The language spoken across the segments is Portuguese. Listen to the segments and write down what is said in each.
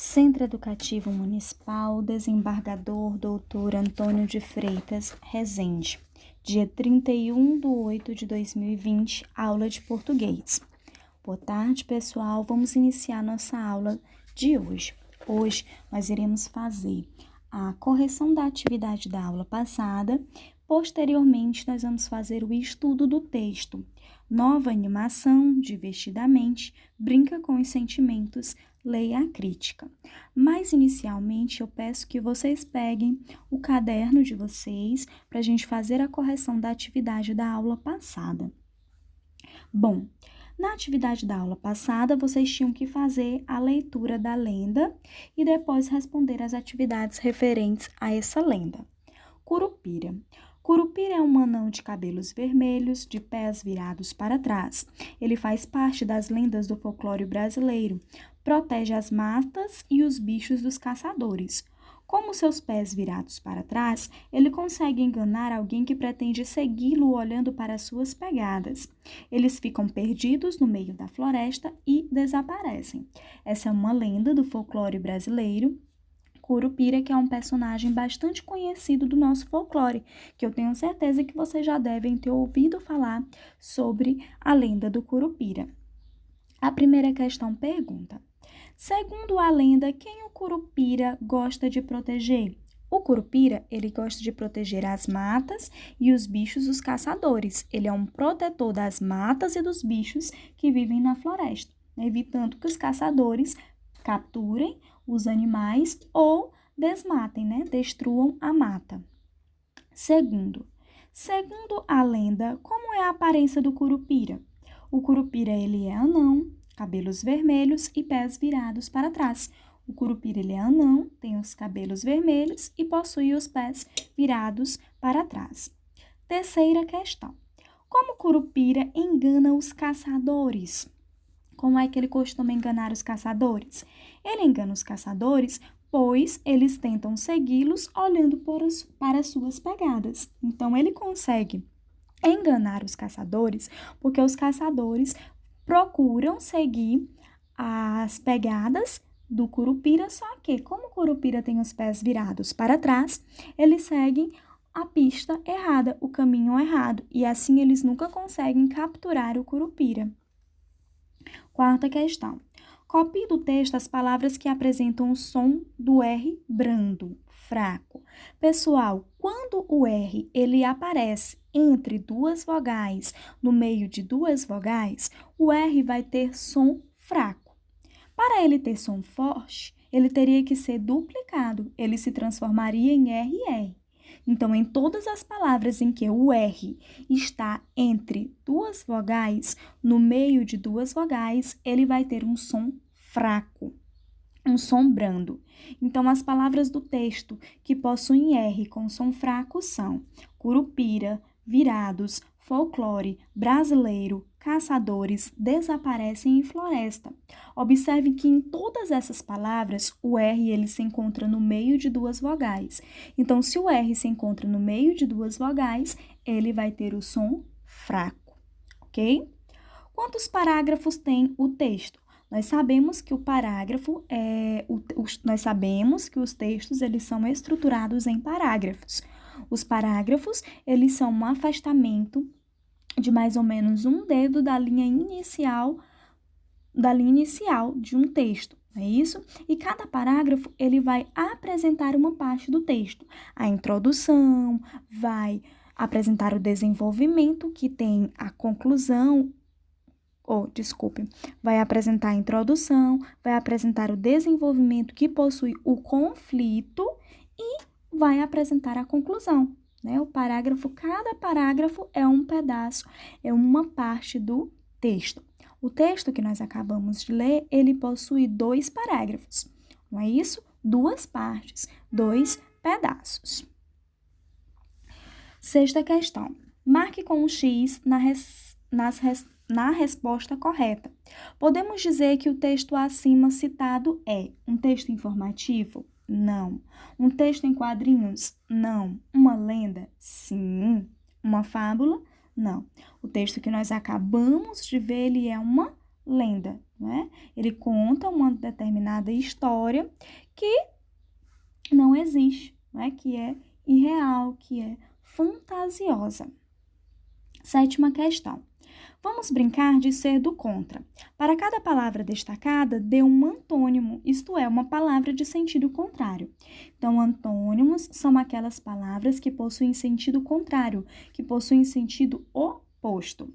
Centro Educativo Municipal, desembargador Dr. Antônio de Freitas Rezende, dia 31/8/2020, aula de português. Boa tarde, pessoal. Vamos iniciar nossa aula de hoje. Hoje nós iremos fazer a correção da atividade da aula passada. Posteriormente, nós vamos fazer o estudo do texto. Nova animação, divertidamente, brinca com os sentimentos, leia a crítica. Mas, inicialmente, eu peço que vocês peguem o caderno de vocês para a gente fazer a correção da atividade da aula passada. Bom, na atividade da aula passada, vocês tinham que fazer a leitura da lenda e depois responder as atividades referentes a essa lenda. Curupira. Curupira é um anão de cabelos vermelhos, de pés virados para trás. Ele faz parte das lendas do folclore brasileiro. Protege as matas e os bichos dos caçadores. Como seus pés virados para trás, ele consegue enganar alguém que pretende segui-lo olhando para suas pegadas. Eles ficam perdidos no meio da floresta e desaparecem. Essa é uma lenda do folclore brasileiro. Curupira, que é um personagem bastante conhecido do nosso folclore, que eu tenho certeza que vocês já devem ter ouvido falar sobre a lenda do Curupira. A primeira questão pergunta: segundo a lenda, quem o Curupira gosta de proteger? O Curupira, ele gosta de proteger as matas e os bichos dos caçadores. Ele é um protetor das matas e dos bichos que vivem na floresta, evitando que os caçadores capturem os animais ou desmatem, destruam a mata. Segundo a lenda, como é a aparência do Curupira? O Curupira, ele é anão, cabelos vermelhos e pés virados para trás. O Curupira, ele é anão, tem os cabelos vermelhos e possui os pés virados para trás. Terceira questão. Como o Curupira engana os caçadores? Como é que ele costuma enganar os caçadores? Ele engana os caçadores, pois eles tentam segui-los olhando para suas pegadas. Então, ele consegue enganar os caçadores, porque os caçadores procuram seguir as pegadas do Curupira, só que, como o Curupira tem os pés virados para trás, eles seguem a pista errada, o caminho errado, e assim eles nunca conseguem capturar o Curupira. Quarta questão. Copie do texto as palavras que apresentam o som do R brando, fraco. Pessoal, quando o R ele aparece entre duas vogais, no meio de duas vogais, o R vai ter som fraco. Para ele ter som forte, ele teria que ser duplicado, ele se transformaria em RR. Então, em todas as palavras em que o R está entre duas vogais, no meio de duas vogais, ele vai ter um som fraco, um som brando. Então, as palavras do texto que possuem R com som fraco são Curupira, virados, folclore, brasileiro, caçadores, desaparecem em floresta. Observe que em todas essas palavras, o R ele se encontra no meio de duas vogais. Então, se o R se encontra no meio de duas vogais, ele vai ter o som fraco, ok? Quantos parágrafos tem o texto? Nós sabemos que nós sabemos que os textos eles são estruturados em parágrafos. Os parágrafos, eles são um afastamento de mais ou menos um dedo da linha inicial de um texto, não é isso? E cada parágrafo, ele vai apresentar uma parte do texto. A introdução vai apresentar o desenvolvimento, que tem a conclusão, vai apresentar a introdução, vai apresentar o desenvolvimento que possui o conflito e vai apresentar a conclusão, cada parágrafo é um pedaço, é uma parte do texto. O texto que nós acabamos de ler, ele possui 2 parágrafos, não é isso? 2 partes, 2 pedaços. Sexta questão. Marque com um X na resposta correta. Podemos dizer que o texto acima citado é um texto informativo? Não. Um texto em quadrinhos? Não. Uma lenda? Sim. Uma fábula? Não. O texto que nós acabamos de ver, ele é uma lenda, né? Ele conta uma determinada história que não existe, né? Que é irreal, que é fantasiosa. 7ª questão. Vamos brincar de ser do contra. Para cada palavra destacada, dê um antônimo, isto é, uma palavra de sentido contrário. Então, antônimos são aquelas palavras que possuem sentido contrário, que possuem sentido oposto.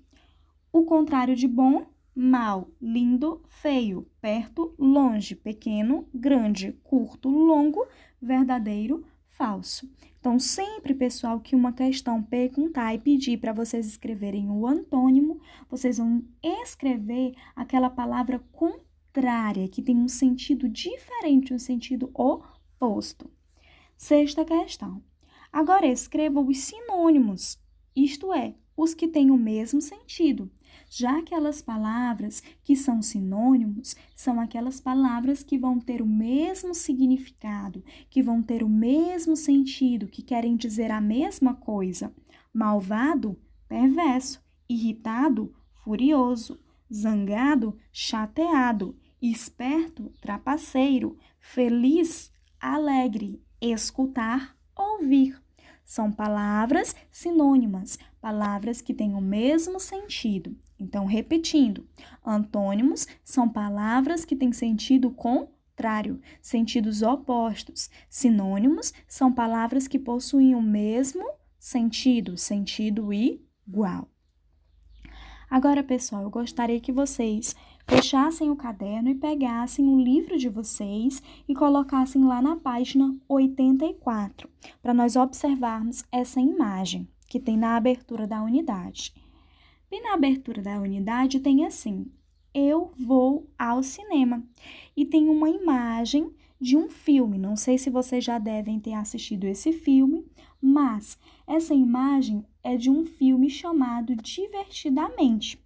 O contrário de bom, mal, lindo, feio, perto, longe, pequeno, grande, curto, longo, verdadeiro, falso. Então, sempre, pessoal, que uma questão perguntar e pedir para vocês escreverem o antônimo, vocês vão escrever aquela palavra contrária, que tem um sentido diferente, um sentido oposto. 6ª questão. Agora, escreva os sinônimos, isto é, os que têm o mesmo sentido. Já aquelas palavras que são sinônimos, são aquelas palavras que vão ter o mesmo significado, que vão ter o mesmo sentido, que querem dizer a mesma coisa. Malvado, perverso, irritado, furioso, zangado, chateado, esperto, trapaceiro, feliz, alegre, escutar, ouvir. São palavras sinônimas, palavras que têm o mesmo sentido. Então, repetindo, antônimos são palavras que têm sentido contrário, sentidos opostos. Sinônimos são palavras que possuem o mesmo sentido, sentido igual. Agora, pessoal, eu gostaria que vocês fechassem o caderno e pegassem o livro de vocês e colocassem lá na página 84, para nós observarmos essa imagem que tem na abertura da unidade. Bem na abertura da unidade tem assim: eu vou ao cinema. E tem uma imagem de um filme. Não sei se vocês já devem ter assistido esse filme, mas essa imagem é de um filme chamado Divertidamente.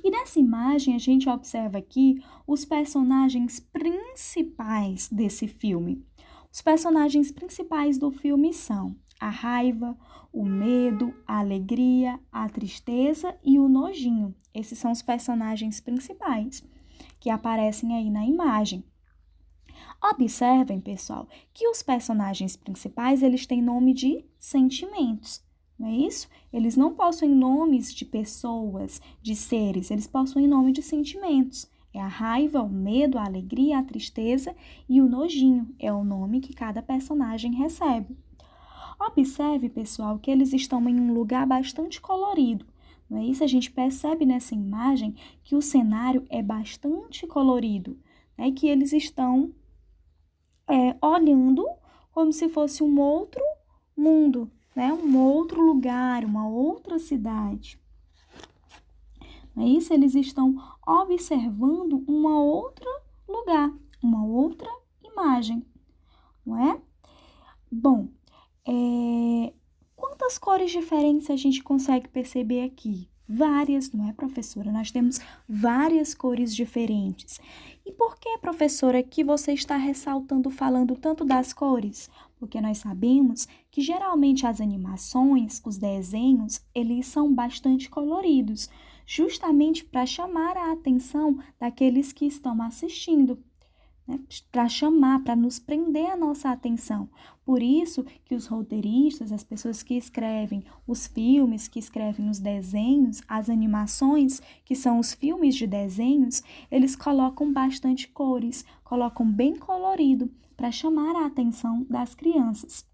E nessa imagem a gente observa aqui os personagens principais desse filme. Os personagens principais do filme são a raiva, o medo, a alegria, a tristeza e o nojinho. Esses são os personagens principais que aparecem aí na imagem. Observem, pessoal, que os personagens principais, eles têm nome de sentimentos, não é isso? Eles não possuem nomes de pessoas, de seres, eles possuem nome de sentimentos. É a raiva, o medo, a alegria, a tristeza e o nojinho. É o nome que cada personagem recebe. Observe, pessoal, que eles estão em um lugar bastante colorido. Não é isso? A gente percebe nessa imagem que o cenário é bastante colorido, né? Que eles estão olhando como se fosse um outro mundo, né? Um outro lugar, uma outra cidade. Não é isso? Eles estão observando um outro lugar, uma outra imagem, não é? Bom, quantas cores diferentes a gente consegue perceber aqui? Várias, não é, professora? Nós temos várias cores diferentes. E por que, professora, que você está ressaltando, falando tanto das cores? Porque nós sabemos que geralmente as animações, os desenhos, eles são bastante coloridos, justamente para chamar a atenção daqueles que estão assistindo, né? Para chamar, para nos prender a nossa atenção. Por isso que os roteiristas, as pessoas que escrevem os filmes, que escrevem os desenhos, as animações, que são os filmes de desenhos, eles colocam bastante cores, colocam bem colorido para chamar a atenção das crianças.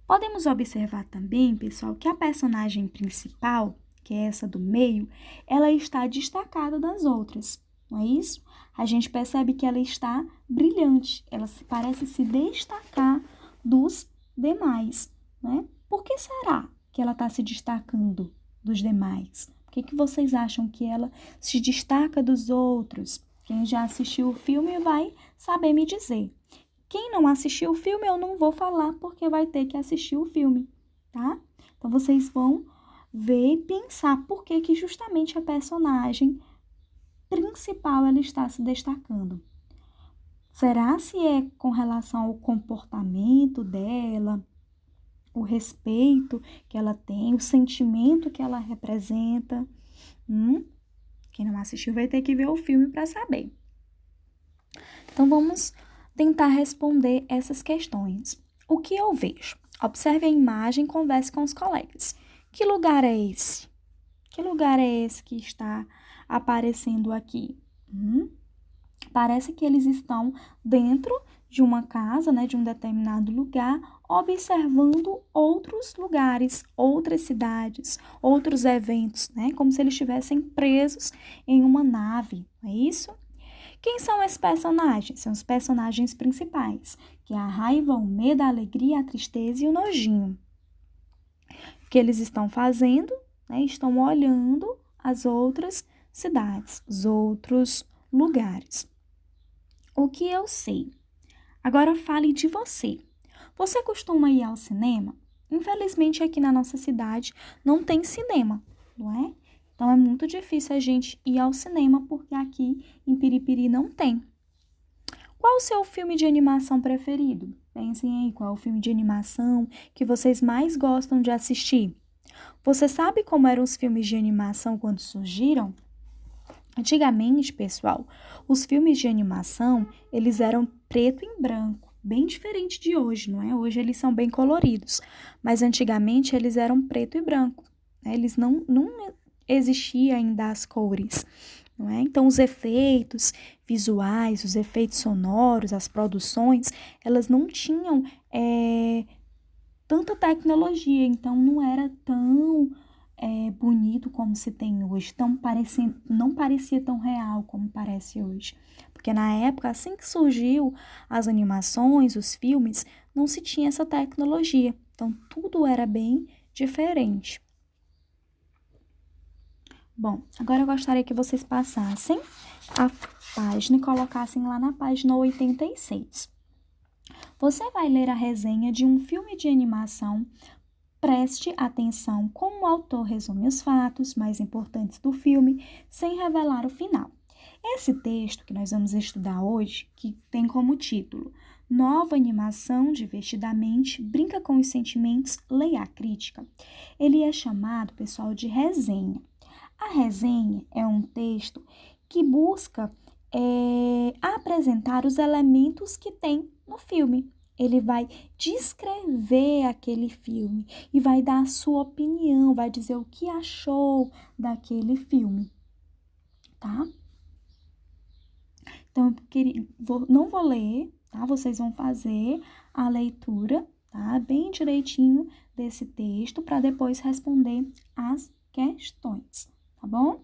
Podemos observar também, pessoal, que a personagem principal, que é essa do meio, ela está destacada das outras, não é isso? A gente percebe que ela está brilhante, ela parece se destacar dos demais, né? Por que será que ela está se destacando dos demais? Por que vocês acham que ela se destaca dos outros? Quem já assistiu o filme vai saber me dizer. Quem não assistiu o filme, eu não vou falar porque vai ter que assistir o filme, tá? Então, vocês vão ver e pensar por que justamente a personagem principal ela está se destacando. Será se é com relação ao comportamento dela, o respeito que ela tem, o sentimento que ela representa? Quem não assistiu vai ter que ver o filme para saber. Então, vamos tentar responder essas questões. O que eu vejo? Observe a imagem e converse com os colegas. Que lugar é esse? Que lugar é esse que está aparecendo aqui? Parece que eles estão dentro de uma casa, né, de um determinado lugar, observando outros lugares, outras cidades, outros eventos, né, como se eles estivessem presos em uma nave, não é isso? Quem são esses personagens? São os personagens principais, que é a raiva, o medo, a alegria, a tristeza e o nojinho. O que eles estão fazendo? Né, estão olhando as outras cidades, os outros lugares. O que eu sei? Agora fale de você. Você costuma ir ao cinema? Infelizmente, aqui na nossa cidade não tem cinema, não é? Então, é muito difícil a gente ir ao cinema, porque aqui em Piripiri não tem. Qual o seu filme de animação preferido? Pensem aí, qual é o filme de animação que vocês mais gostam de assistir? Você sabe como eram os filmes de animação quando surgiram? Antigamente, pessoal, os filmes de animação, eles eram preto e branco, bem diferente de hoje, não é? Hoje eles são bem coloridos, mas antigamente eles eram preto e branco, né? Eles não existia ainda as cores, não é? Então, os efeitos visuais, os efeitos sonoros, as produções, elas não tinham tanta tecnologia, então não era tão bonito como se tem hoje, não parecia tão real como parece hoje. Porque na época, assim que surgiu as animações, os filmes, não se tinha essa tecnologia. Então, tudo era bem diferente. Bom, agora eu gostaria que vocês passassem a página e colocassem lá na página 86. Você vai ler a resenha de um filme de animação. Preste atenção como o autor resume os fatos mais importantes do filme, sem revelar o final. Esse texto que nós vamos estudar hoje, que tem como título Nova Animação Divertidamente, Brinca com os Sentimentos, Leia a Crítica, ele é chamado, pessoal, de resenha. A resenha é um texto que busca apresentar os elementos que tem no filme. Ele vai descrever aquele filme e vai dar a sua opinião, vai dizer o que achou daquele filme, tá? Então, não vou ler, tá? Vocês vão fazer a leitura, tá? Bem direitinho desse texto para depois responder as questões, tá bom?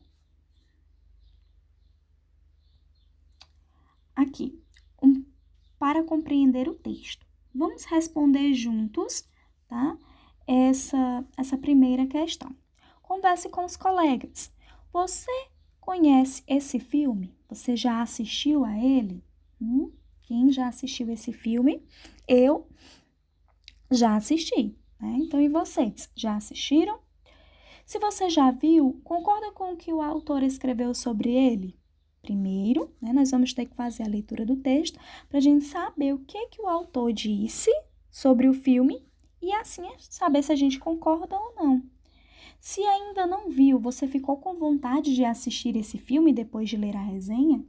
Aqui, para compreender o texto. Vamos responder juntos, tá? Essa primeira questão. Converse com os colegas. Você conhece esse filme? Você já assistiu a ele? Quem já assistiu esse filme? Eu já assisti, né? Então, e vocês? Já assistiram? Se você já viu, concorda com o que o autor escreveu sobre ele? Primeiro, né, nós vamos ter que fazer a leitura do texto para a gente saber o que o autor disse sobre o filme e assim saber se a gente concorda ou não. Se ainda não viu, você ficou com vontade de assistir esse filme depois de ler a resenha?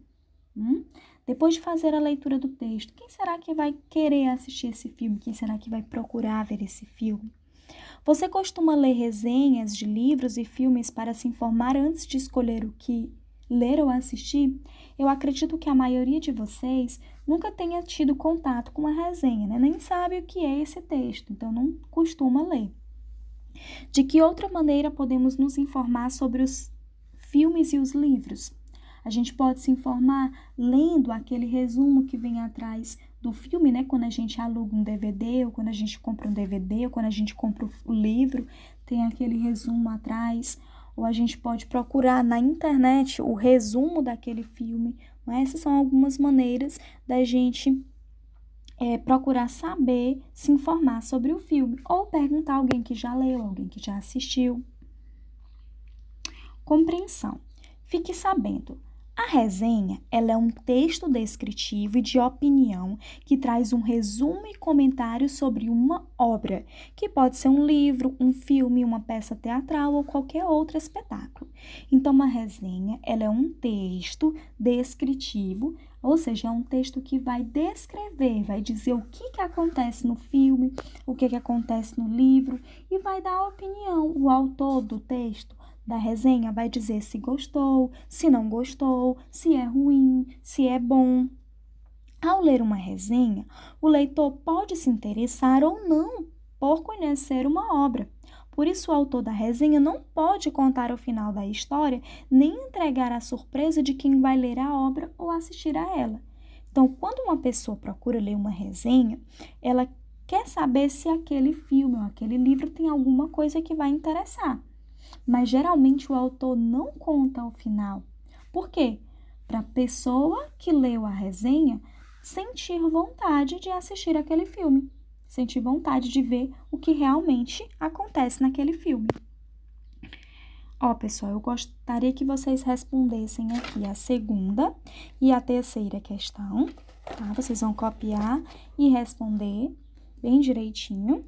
Depois de fazer a leitura do texto, quem será que vai querer assistir esse filme? Quem será que vai procurar ver esse filme? Você costuma ler resenhas de livros e filmes para se informar antes de escolher o que ler ou assistir? Eu acredito que a maioria de vocês nunca tenha tido contato com a resenha, né? Nem sabe o que é esse texto, então não costuma ler. De que outra maneira podemos nos informar sobre os filmes e os livros? A gente pode se informar lendo aquele resumo que vem atrás do filme, né? Quando a gente aluga um DVD, ou quando a gente compra um DVD, ou quando a gente compra o livro, tem aquele resumo atrás. Ou a gente pode procurar na internet o resumo daquele filme. Essas são algumas maneiras da gente procurar saber, se informar sobre o filme. Ou perguntar a alguém que já leu, alguém que já assistiu. Compreensão. Fique sabendo. A resenha, ela é um texto descritivo e de opinião que traz um resumo e comentário sobre uma obra, que pode ser um livro, um filme, uma peça teatral ou qualquer outro espetáculo. Então, uma resenha, ela é um texto descritivo, ou seja, é um texto que vai descrever, vai dizer o que acontece no filme, o que acontece no livro e vai dar a opinião. O autor do texto da resenha vai dizer se gostou, se não gostou, se é ruim, se é bom. Ao ler uma resenha, o leitor pode se interessar ou não por conhecer uma obra. Por isso, o autor da resenha não pode contar o final da história, nem entregar a surpresa de quem vai ler a obra ou assistir a ela. Então, quando uma pessoa procura ler uma resenha, ela quer saber se aquele filme ou aquele livro tem alguma coisa que vai interessar. Mas geralmente o autor não conta o final. Por quê? Para a pessoa que leu a resenha sentir vontade de assistir aquele filme, sentir vontade de ver o que realmente acontece naquele filme. Ó, pessoal, eu gostaria que vocês respondessem aqui a segunda e a terceira questão, tá? Vocês vão copiar e responder bem direitinho.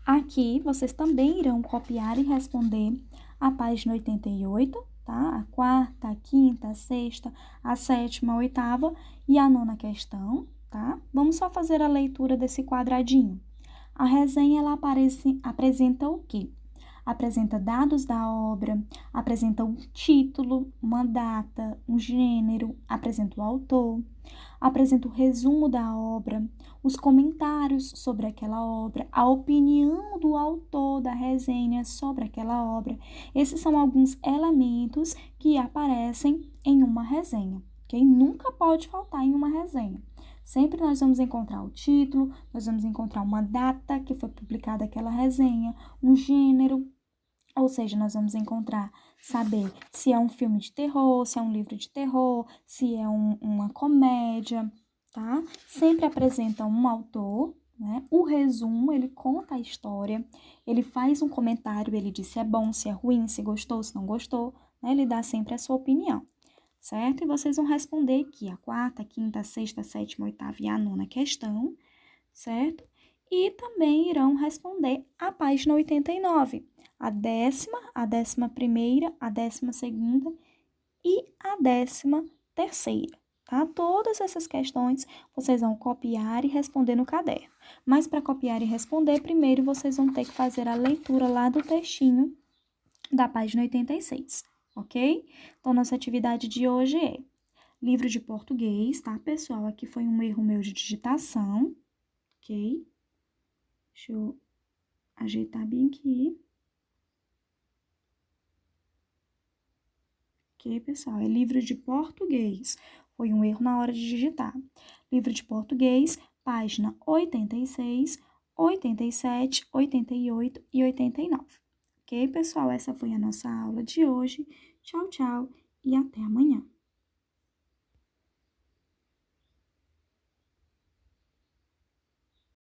Aqui, vocês também irão copiar e responder a página 88, tá? A quarta, a quinta, a sexta, a sétima, a oitava e a nona questão, tá? Vamos só fazer a leitura desse quadradinho. A resenha, ela apresenta o quê? Apresenta dados da obra, apresenta um título, uma data, um gênero, apresenta o autor, apresenta o resumo da obra, os comentários sobre aquela obra, a opinião do autor da resenha sobre aquela obra. Esses são alguns elementos que aparecem em uma resenha, ok? Nunca pode faltar em uma resenha. Sempre nós vamos encontrar o título, nós vamos encontrar uma data que foi publicada aquela resenha, um gênero, ou seja, nós vamos saber se é um filme de terror, se é um livro de terror, se é uma comédia, tá? Sempre apresenta um autor, né? O resumo, ele conta a história, ele faz um comentário, ele diz se é bom, se é ruim, se gostou, se não gostou, né? Ele dá sempre a sua opinião, certo? E vocês vão responder aqui a quarta, a quinta, a sexta, a sétima, a oitava e a nona questão, certo? E também irão responder a página 89, a décima, a 11ª, a 12ª e a 13ª, tá? Todas essas questões vocês vão copiar e responder no caderno. Mas para copiar e responder, primeiro vocês vão ter que fazer a leitura lá do textinho da página 86, ok? Então, nossa atividade de hoje é livro de português, tá, pessoal? Aqui foi um erro meu de digitação, ok? Deixa eu ajeitar bem aqui. Ok, pessoal? É livro de português. Foi um erro na hora de digitar. Livro de português, página 86, 87, 88 e 89. Ok, pessoal? Essa foi a nossa aula de hoje. Tchau, tchau e até amanhã.